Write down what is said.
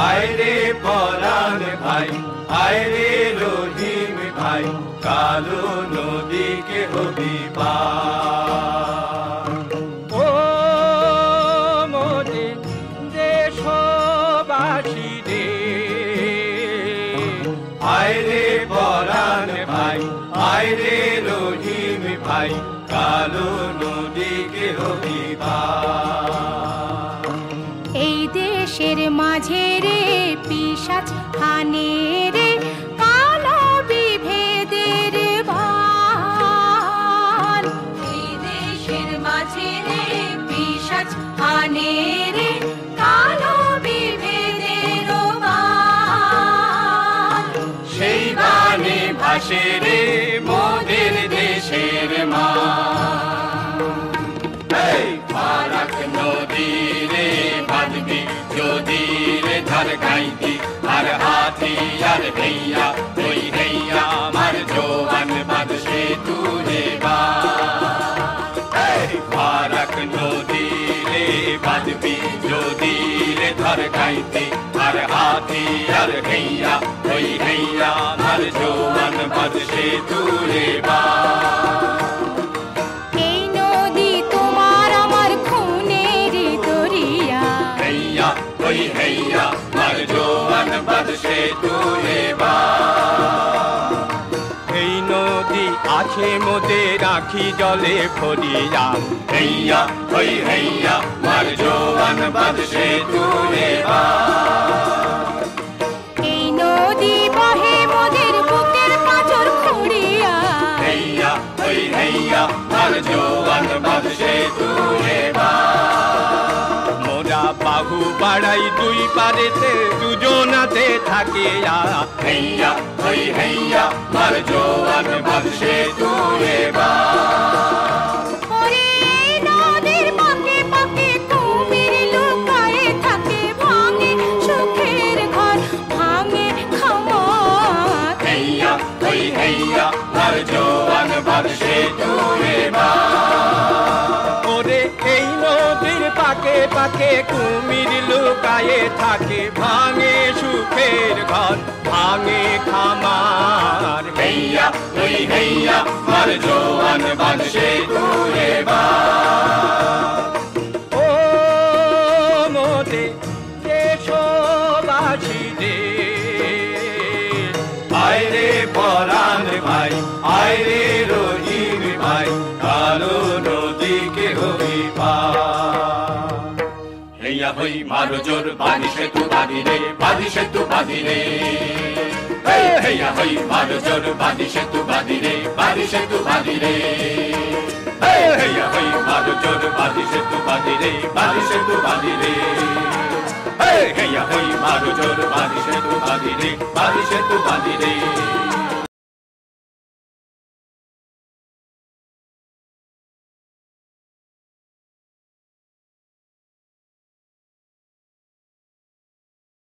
আয়রে পরাণ ভাই, আয়রে রহিম ভাই, কালো নদীকে হবি পার। ও মোদের দেশবাসী রে, আয়রে পরাণ ভাই, আয়রে রহিম ভাই, কালো নদীকে হবি পার। এই দেশের মাঝে রে পিশাচ হানে রে, কালো বিভেদের বান। এই দেশের মাঝে রে পিশাচ হানে রে, কালো বিভেদের বান। সেই বানে ভাসে রে মোদের দেশের মা। ফারাক নদী রে বাঁধবি যদি রে ধার গাইতি, আর হাতিয়ার হেইয়া ওই হেইয়া আমার জোয়ান বাঁধছে তুরে বা। ফারাক নদী রে বাঁধবি যদি রে ধার গাইতি, আর হাতিয়ার হেইয়া ওই হেইয়া আমার জোয়ান বাঁধছে তুরে বা। ওই হেইয়া মার জোয়ান বাঁধছে তুরে বা। এই নদী আছে মোদের আখি জলে ভরিয়া, হেইয়া ওই হেইয়া মার জোয়ান বাঁধছে তুরে বা। এই নদী বহে মোদের বুকের পাঁজর খুঁড়িয়া, হেইয়া ওই হেইয়া মার জোয়ান বাঁধছে তুরে বা। বাহু বাড়াই দুই পারেতে দুজনাতে থাকিয়া, হেইয়া ওই হেইয়া মার জোয়ান বাঁধছে তুরে বা। নদীর পাকে পাকে কুমির লুকায়ে থাকে, ভাঙে সুখের ঘর ভাঙে খামার। হেইয়া ওই হেইয়া মার জোয়ান বাঁধছে তুরে বা। এই নদীর পাকে পাকে কুমির লুকায়ে থাকে, ভাঙে সুখের ঘর ভাঙে খামার। হেইয়া ওই হেইয়া মার জোয়ান বাঁধছে তুরে বা। ও মোদের দেশবাসী রে, আয়রে পরাণ ভাই, আয়রে রহিম ভাই, কালো নদীকে হবি পার। হেইয়া হই মারো জোর বাঁধি সেতু বাঁধি রে, বাঁধি সেতু বাঁধি রে। হেইয়া হই মারো জোর বাঁধি সেতু বাঁধি রে, বাঁধি সেতু বাঁধি রে। হেইয়া হই মারো জোর বাঁধি সেতু বাঁধি রে, বাঁধি সেতু বাঁধি রে। হেইয়া হই মারো জোর বাঁধি সেতু বাঁধি রে, বাঁধি সেতু বাঁধি রে।